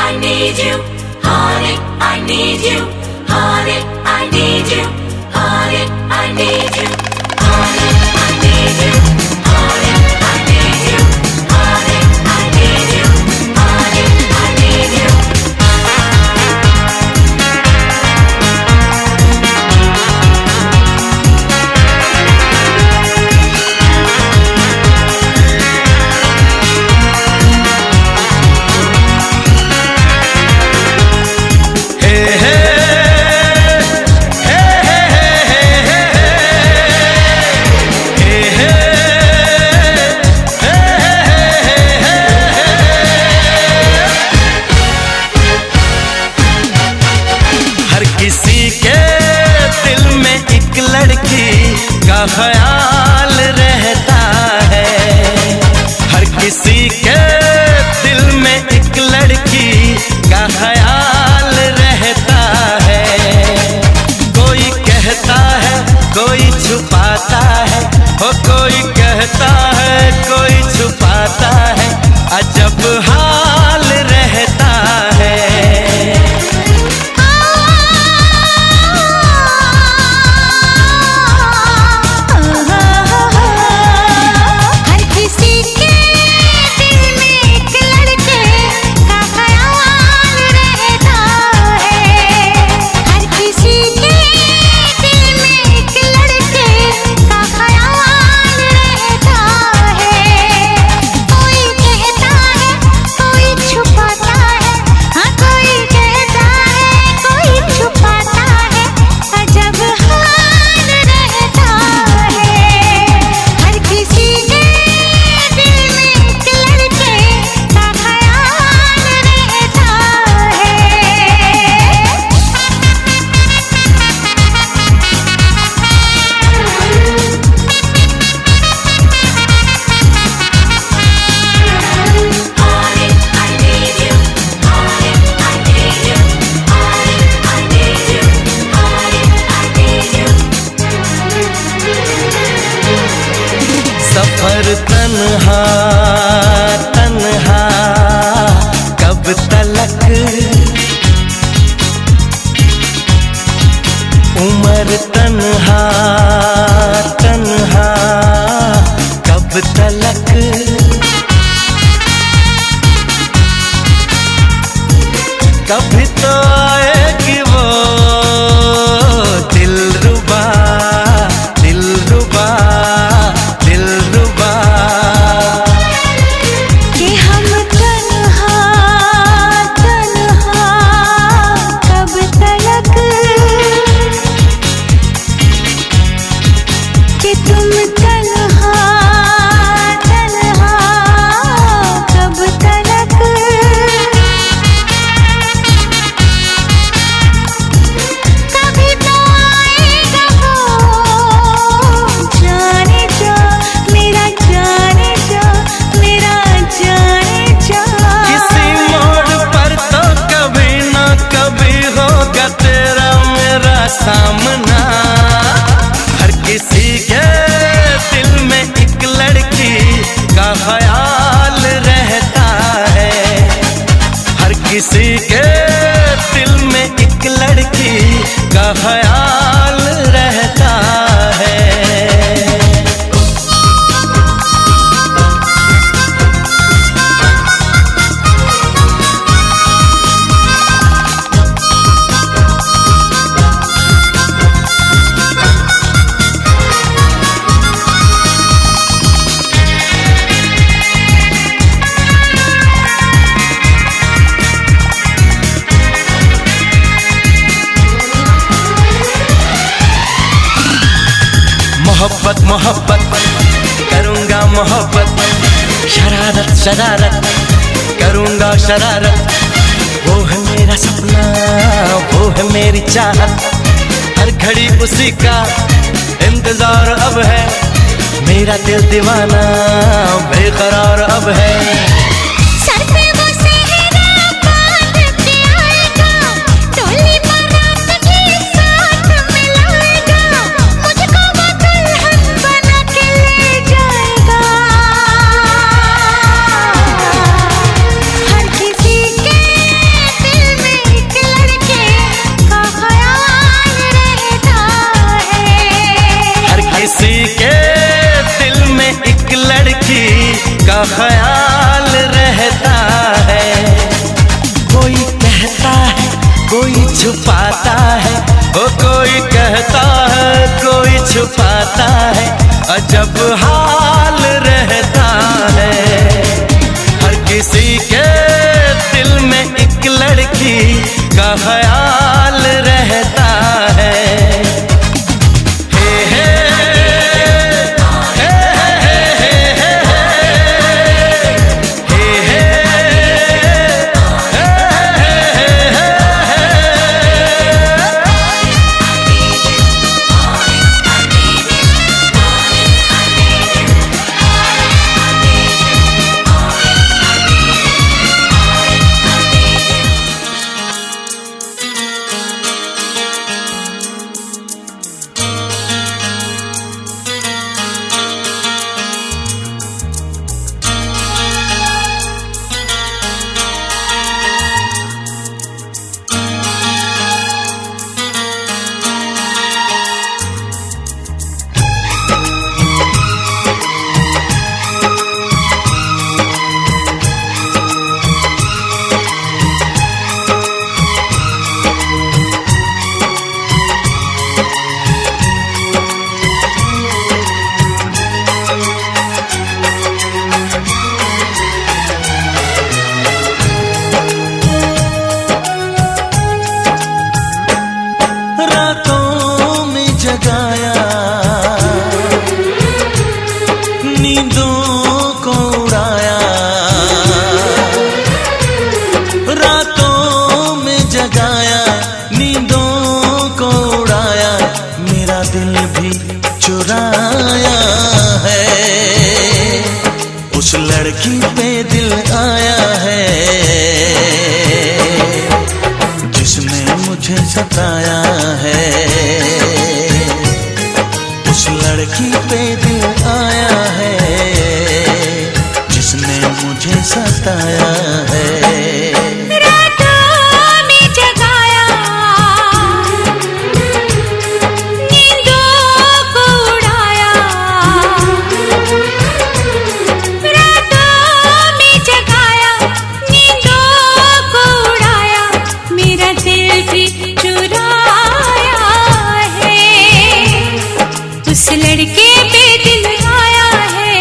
I need you, honey, I need you, honey, I need you, honey, I need you, honey, I need you, honey, I need you, honey, I need you, honey, I need you. ख्याल रहता है, हर किसी के दिल में एक लड़की का ख्याल रहता है। कोई कहता है, कोई छुपाता है, हो कोई कहता है, कोई छुपाता है, अजब हाल रहता है। सफर तन्हा तन्हा कब तलक, उम्र तन्हा तन्हा कब तलक। कभी तो आएगी वो दिलरुबा दिलरुबा दिलरुबा, कि हम तन्हा तन्हा कब तलक, कि तुम तन्हा तन्हा कब तलक। कभी तो आएगा वो जाने जा, मेरा जाने जा, मेरा जाने जा। किसी मोड़ पर तो कभी ना कभी होगा तेरा मेरा सामना। हर किसी के दिल में एक लड़की का ख्याल रहता है, हर किसी के दिल में एक लड़की का ख्याल रहता है। मोहब्बत मोहब्बत करूँगा मोहब्बत, शरारत शरारत करूँगा शरारत। वो है मेरा सपना, वो है मेरी चाहत, हर घड़ी उसी का इंतजार अब है। मेरा दिल दीवाना बेकरार अब है। सर पे वो सेहरा बांध के आएगा, डोली बारात के साथ मिलाएगा, मुझको वो दुल्हन बना के ले जाएगा। हर किसी के ख्याल रहता है। कोई कहता है कोई छुपाता है, ओ कोई कहता है कोई छुपाता है, अजब हाल रहता है। हर किसी के दिल में एक लड़की का ख्याल रहता है। चुराया है, उस लड़की पे दिल आया है जिसने मुझे सताया है। उस लड़की पे दिल आया है जिसने मुझे सताया है। उस लड़के पे दिल आया है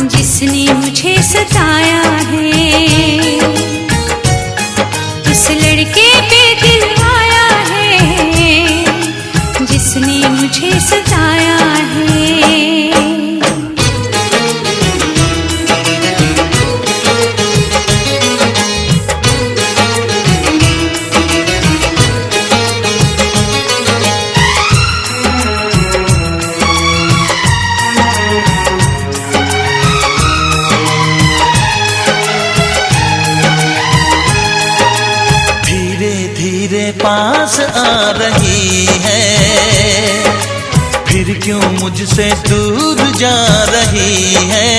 जिसने मुझे सताया है। उस लड़के पे दिल आया है जिसने मुझे सताया है। पास आ रही है, फिर क्यों मुझसे दूर जा रही है।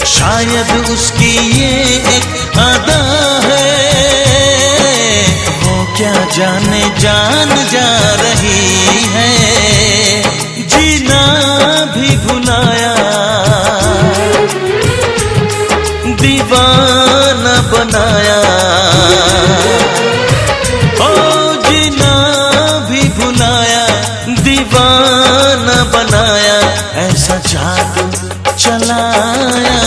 शायद उसकी ये एक अदा है, वो क्या जाने जान जा रही है। जीना भी भुलाया, दीवाना बनाया, दीवाना बनाया, ऐसा जादू चलाया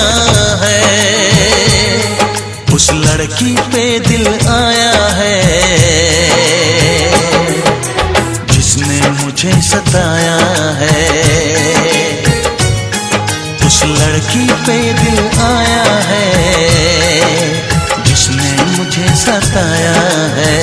है। उस लड़की पे दिल आया है जिसने मुझे सताया है। उस लड़की पे दिल आया है जिसने मुझे सताया है।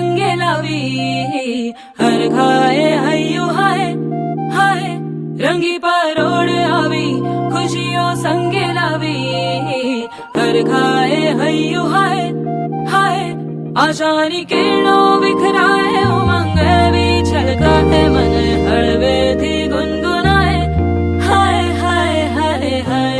संगे लावी हर घाए हयू हाय हाय रंगी परोड़ आवी खुशियों संगे लावी हर घाए हयू हाय हाय आशानी किरणों बिखराए उमंग भी छलकाए मन हड़वे थी गुनगुनाए हाय हाय हाय हाय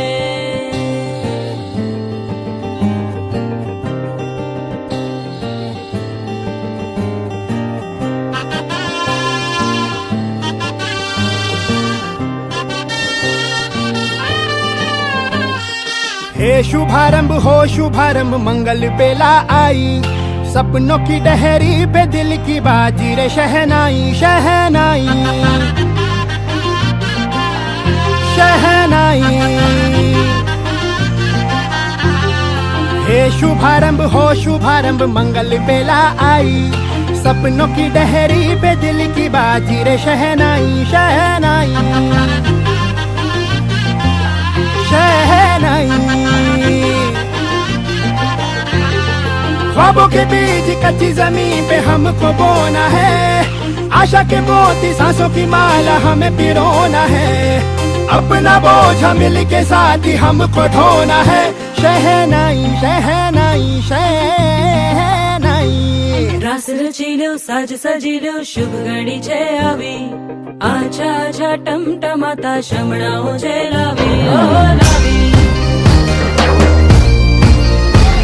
हे शुभारंभ हो शुभारंभ मंगल बेला आई सपनों की डहरी पे दिल की बाजी रे शहनाई शहनाई शहनाई हे शुभारंभ हो शुभारंभ मंगल बेला आई सपनों की डहरी पे दिल की बाजी रे शहनाई शहनाई शहनाई ख्वाबों के बीज कच्ची जमीन पे हमको बोना है आशा के मोती सांसों की माला हमें पिरोना है अपना बोझ मिल के साथ ही हमको ढोना है शहनाई शहनाई शहनाई रास रचिलो साज सजिलो शुभ घड़ी छे आवी आछा आछा टमटमाता शमणाओ जे लावी ओ लावी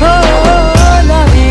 ओ लावी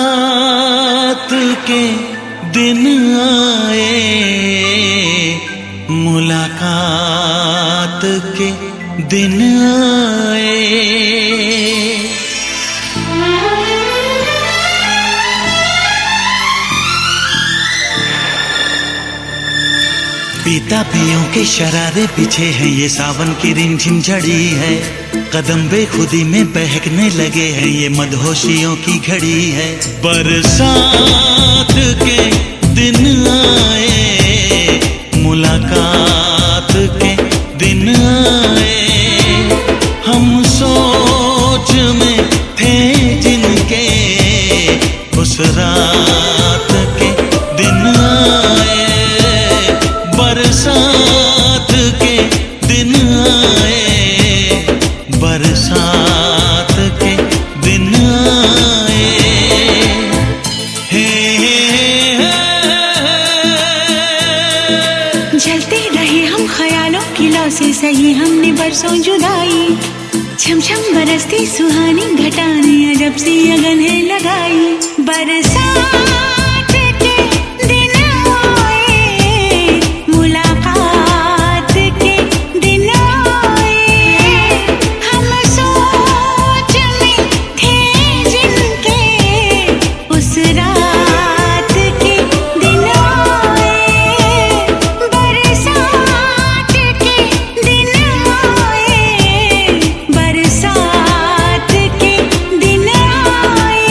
बरसात के दिन आए मुलाकात के दिन आए पीता पियों के शरारे पीछे हैं ये सावन की रिमझिम झड़ी है कदम बेखुदी में बहकने लगे हैं ये मदहोशियों की घड़ी है बरसात के दिन आए मुलाकात के दिन आए हम सोच में थे जिनके उस रात के दिन आए बरसात के दिन आए बरसात के दिन आए जलते रहे हम ख्यालों की लौ से सही हमने बरसों जुदाई छम छम बरसती सुहानी घटाने अजब सी अगन है लगाई बरसात के दिन आए मुलाकात के दिन आए हम सोच में थे जिनके उस रात के दिन आए बरसात के दिन आए बरसात के दिन आए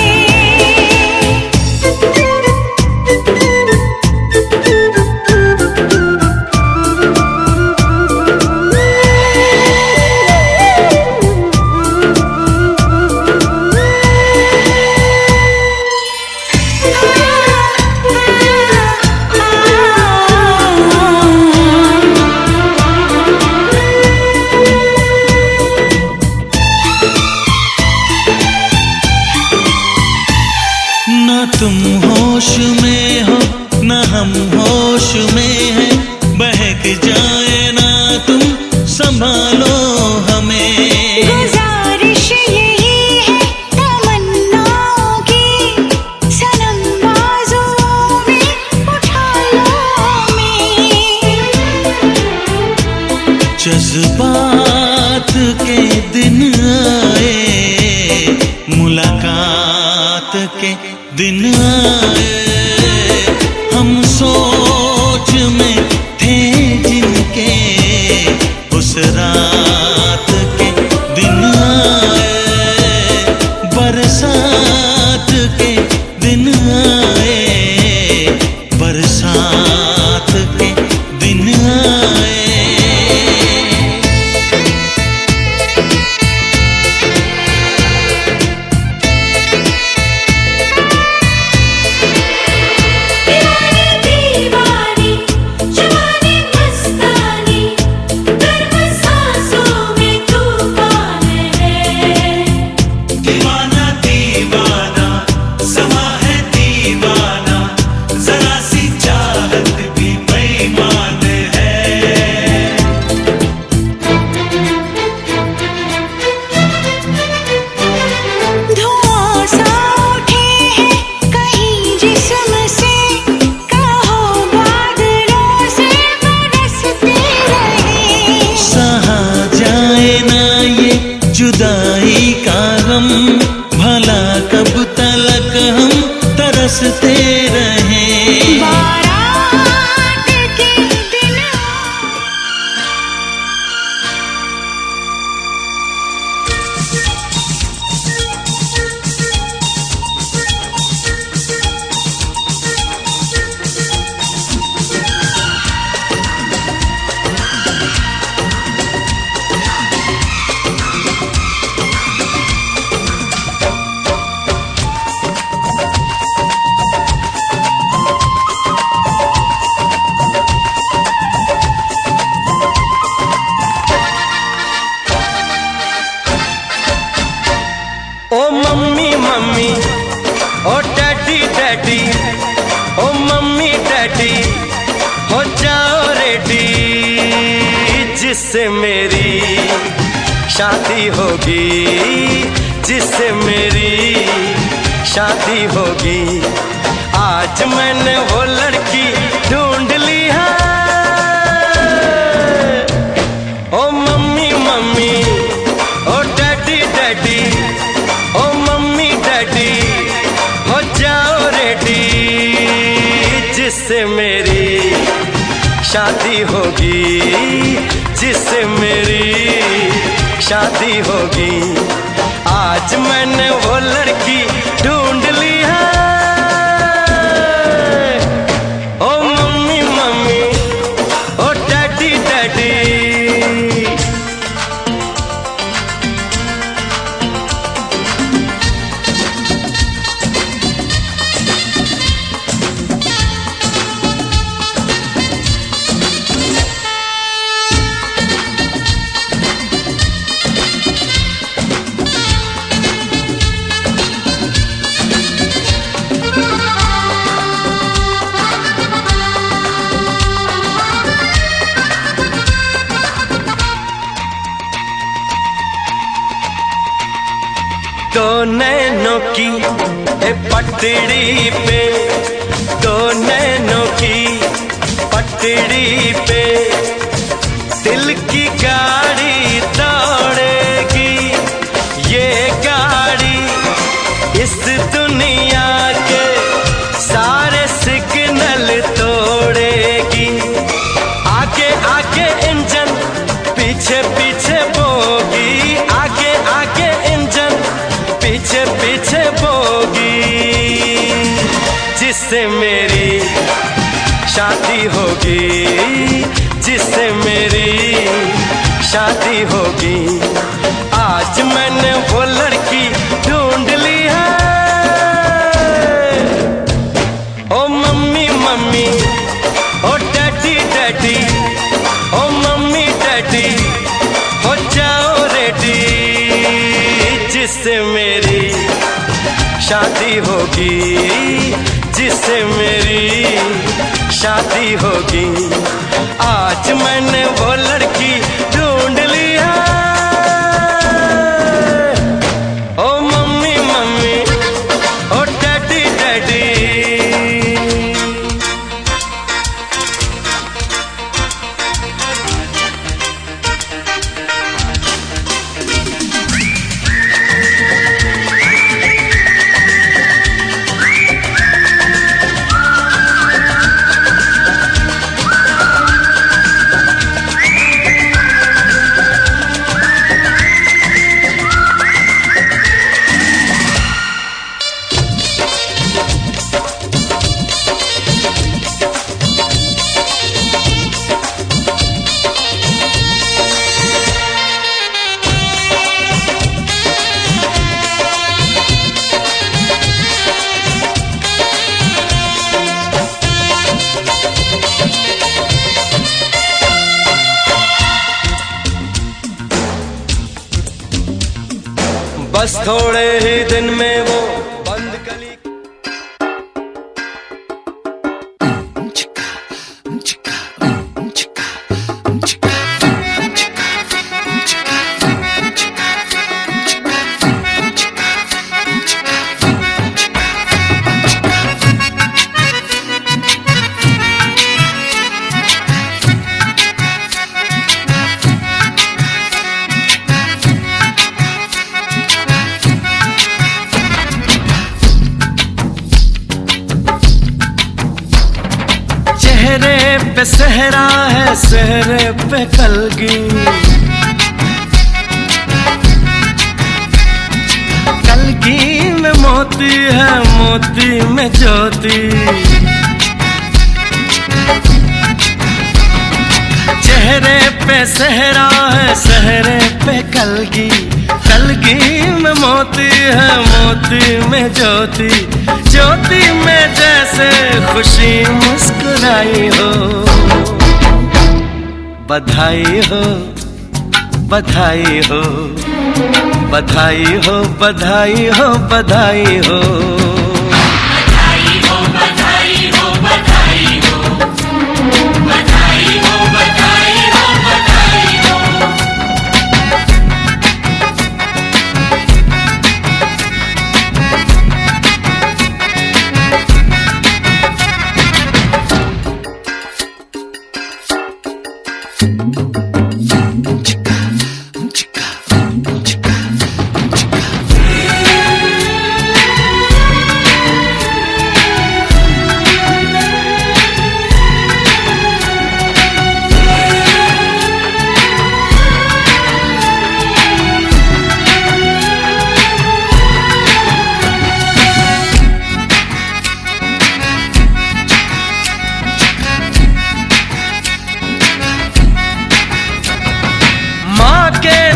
दिन आए, हम सोच में थे जिनके, उस रात के दिन आए, बरसात के दिन आए, बरसात के दिन आए। दीवानी दीवानी जवानी मस्तानी, गर्म सांसों में तूफान है। दीवाना दीवाना समा है दीवाना, जरा सी चाहत भी बेईमान है। धुआं सा उठे हैं कहीं जिस्म से, कहो बादलों से बरसते रहे। सहा जाए ना ये जुदाई का गम, भला कब तलक हम तरसते रहें। बारात के दिन ओ मम्मी मम्मी, ओ डैडी डैडी, ओ मम्मी डैडी, हो जाओ रेडी, जिससे मेरी शादी होगी, जिससे मेरी शादी होगी। आज मैंने वो लड़की ढूंढ ली है। ओ मम्मी मम्मी, ओ डैडी डैडी, ओ मम्मी डैडी, हो जाओ रेडी, जिससे मेरी शादी होगी, जिससे मेरी शादी होगी। आज मैंने वो लड़की ढूंढ ली है। ओ मम्मी मम्मी, ओ डैडी डैडी। दो नैनों की ए पटड़ी पे, दो नैनों की पटड़ी पे, दिल की गाड़ी दौड़ेगी। ये गाड़ी इस दुनिया के सारे सिग्नल तोड़ेगी। आगे आगे इंजन, पीछे पीछे बोगी, आगे आगे इंजन, पीछे पीछे बोगी। जिससे मेरी शादी होगी, जिससे मेरी शादी होगी। आज मैंने वो लड़की ढूंढ ली है। ओ मम्मी मम्मी, ओ डैडी डैडी, ओ मम्मी डैडी, हो जाओ रेडी, जिससे मेरी शादी होगी, जिससे मेरी शादी होगी। आज मैंने वो लड़की ढूंढ ली है। ओ मम्मी मम्मी, ओ डैडी डैडी। बस थोड़े ही दिन में वो बंद कली। चेहरे पे सहरा है, सहरे पे कलगी, कलगी में मोती है, मोती में ज्योति। चेहरे पे सहरा है, सहरे पे कलगी, कलगी में मोती है, मोती में ज्योति। ज्योति में जैसे खुशी मुस्कुराई हो, बधाई हो, बधाई हो, बधाई हो, बधाई हो, बधाई हो।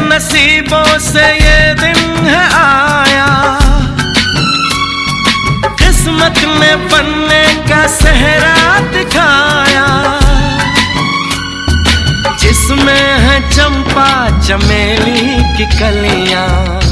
नसीबों से ये दिन है आया, किस्मत ने बनने का सेहरा दिखाया, जिसमें है चंपा चमेली की कलियां।